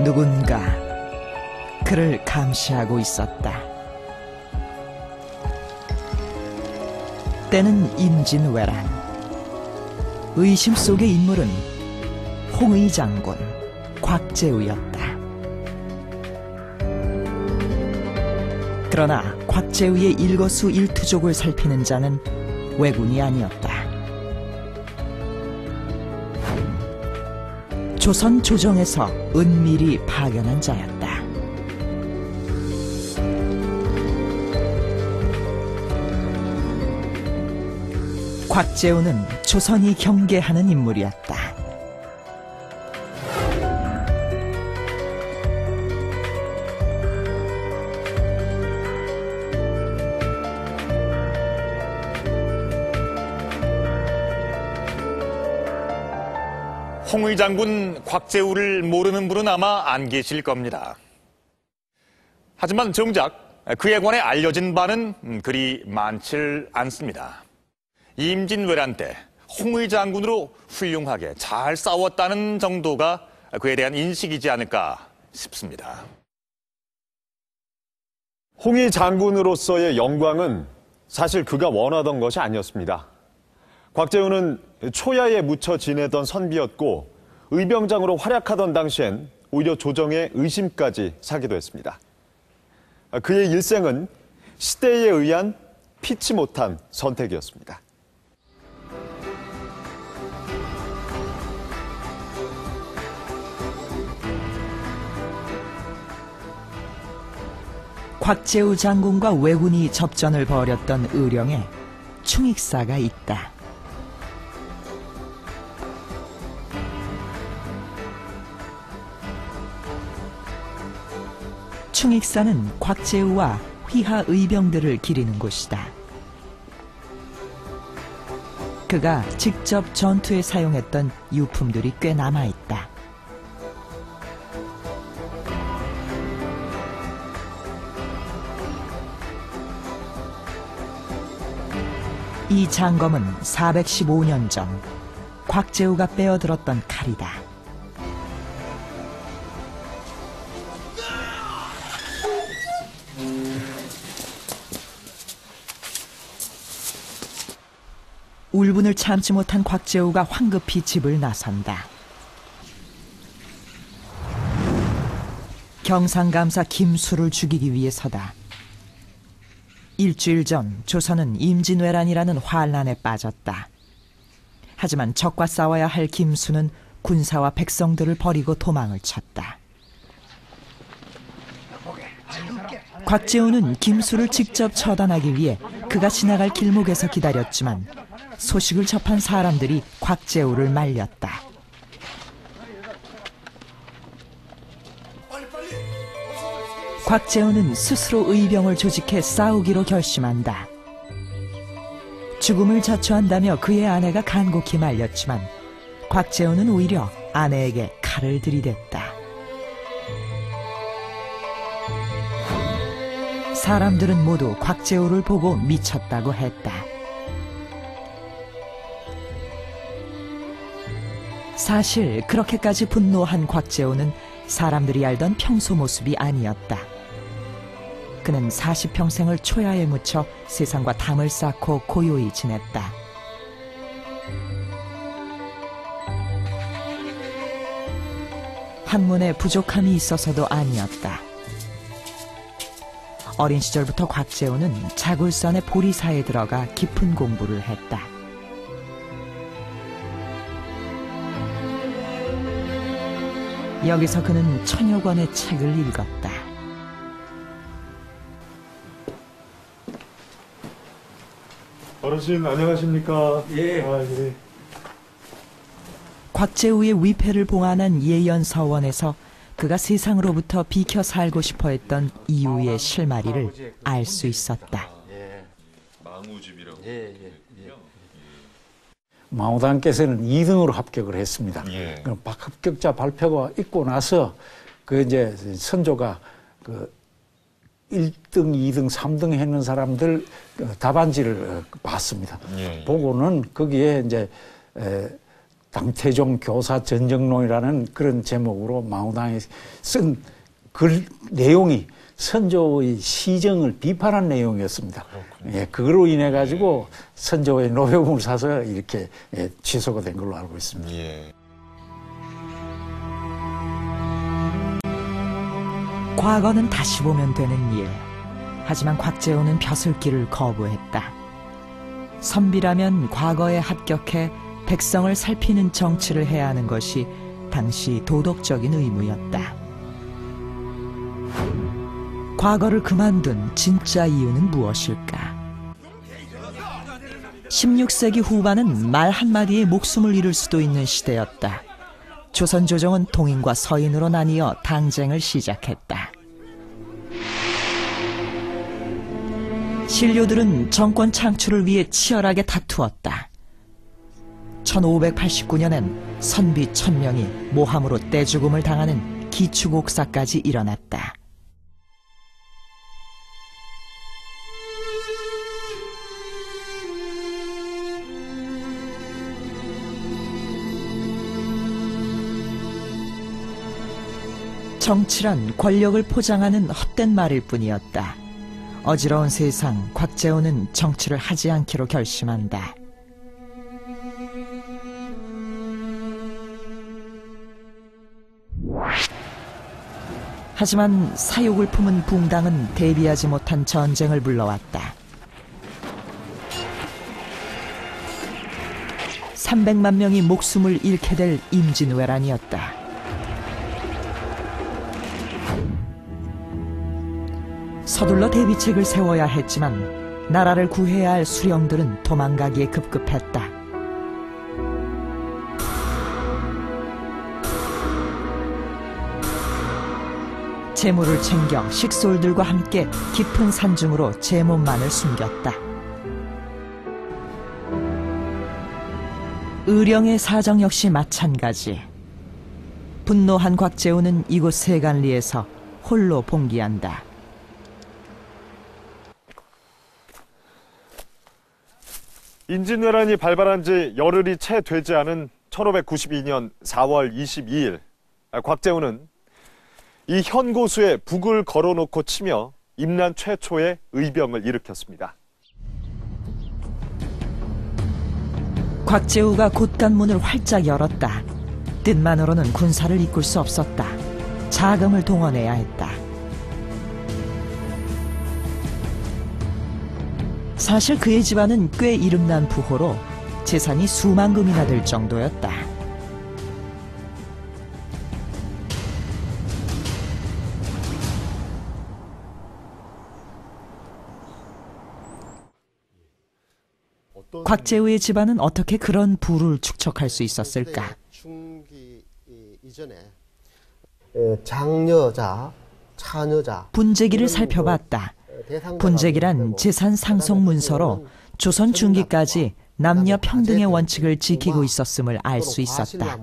누군가 그를 감시하고 있었다. 때는 임진왜란. 의심 속의 인물은 홍의 장군 곽재우였다. 그러나 곽재우의 일거수일투족을 살피는 자는 왜군이 아니었다. 조선 조정에서 은밀히 파견한 자였다. 곽재우는 조선이 경계하는 인물이었다. 홍의 장군 곽재우를 모르는 분은 아마 안 계실 겁니다. 하지만 정작 그에 관해 알려진 바는 그리 많질 않습니다. 임진왜란 때 홍의 장군으로 훌륭하게 잘 싸웠다는 정도가 그에 대한 인식이지 않을까 싶습니다. 홍의 장군으로서의 영광은 사실 그가 원하던 것이 아니었습니다. 곽재우는 초야에 묻혀 지내던 선비였고 의병장으로 활약하던 당시엔 오히려 조정의 의심까지 사기도 했습니다. 그의 일생은 시대에 의한 피치 못한 선택이었습니다. 곽재우 장군과 왜군이 접전을 벌였던 의령에 충익사가 있다. 충익사는 곽재우와 휘하 의병들을 기리는 곳이다. 그가 직접 전투에 사용했던 유품들이 꽤 남아있다. 이 장검은 415년 전 곽재우가 빼어들었던 칼이다. 울분을 참지 못한 곽재우가 황급히 집을 나선다. 경상감사 김수를 죽이기 위해서다. 일주일 전 조선은 임진왜란이라는 환란에 빠졌다. 하지만 적과 싸워야 할 김수는 군사와 백성들을 버리고 도망을 쳤다. 곽재우는 김수를 직접 처단하기 위해 그가 지나갈 길목에서 기다렸지만 소식을 접한 사람들이 곽재우를 말렸다. 곽재우는 스스로 의병을 조직해 싸우기로 결심한다. 죽음을 자초한다며 그의 아내가 간곡히 말렸지만 곽재우는 오히려 아내에게 칼을 들이댔다. 사람들은 모두 곽재우를 보고 미쳤다고 했다. 사실 그렇게까지 분노한 곽재우는 사람들이 알던 평소 모습이 아니었다. 그는 40평생을 초야에 묻혀 세상과 담을 쌓고 고요히 지냈다. 학문에 부족함이 있어서도 아니었다. 어린 시절부터 곽재우는 자굴선의 보리사에 들어가 깊은 공부를 했다. 여기서 그는 천여 권의 책을 읽었다. 어르신 안녕하십니까? 예. 예. 곽재우의 위패를 봉안한 예연서원에서 그가 세상으로부터 비켜 살고 싶어 했던 이유의 실마리를 알 수 있었다. 망우집이라고. 망우당께서는 2등으로 합격을 했습니다. 예. 그럼 합격자 발표가 있고 나서 그 이제 선조가 그 1등, 2등, 3등 했는 사람들 답안지를 봤습니다. 예. 보고는 거기에 이제 당태종 교사 전정론이라는 그런 제목으로 망우당이 쓴 글 내용이 선조의 시정을 비판한 내용이었습니다. 예, 그걸로 인해 가지고 선조의 노여움을 사서 이렇게 취소가 된 걸로 알고 있습니다. 예. 과거는 다시 보면 되는 일. 하지만 곽재우는 벼슬길을 거부했다. 선비라면 과거에 합격해 백성을 살피는 정치를 해야 하는 것이 당시 도덕적인 의무였다. 과거를 그만둔 진짜 이유는 무엇일까? 16세기 후반은 말 한마디에 목숨을 잃을 수도 있는 시대였다. 조선 조정은 동인과 서인으로 나뉘어 당쟁을 시작했다. 신료들은 정권 창출을 위해 치열하게 다투었다. 1589년엔 선비 1000명이 모함으로 떼죽음을 당하는 기축옥사까지 일어났다. 정치란 권력을 포장하는 헛된 말일 뿐이었다. 어지러운 세상, 곽재우는 정치를 하지 않기로 결심한다. 하지만 사욕을 품은 붕당은 대비하지 못한 전쟁을 불러왔다. 300만 명이 목숨을 잃게 될 임진왜란이었다. 서둘러 대비책을 세워야 했지만 나라를 구해야 할 수령들은 도망가기에 급급했다. 재물을 챙겨 식솔들과 함께 깊은 산중으로 제 몸만을 숨겼다. 의령의 사정 역시 마찬가지. 분노한 곽재우는 이곳 세간리에서 홀로 봉기한다. 임진왜란이 발발한 지 열흘이 채 되지 않은 1592년 4월 22일, 곽재우는 이 현고수에 북을 걸어놓고 치며 임난 최초의 의병을 일으켰습니다. 곽재우가 곳간문을 활짝 열었다. 뜻만으로는 군사를 이끌 수 없었다. 자금을 동원해야 했다. 사실 그의 집안은 꽤 이름난 부호로 재산이 수만 금이나 될 정도였다. 곽재우의 집안은 어떻게 그런 부를 축적할 수 있었을까? 중기 이전에 장여자, 차여자 분재기를 살펴봤다. 분재기란 재산 상속 문서로 조선 중기까지 남녀 평등의 원칙을 지키고 있었음을 알 수 있었다.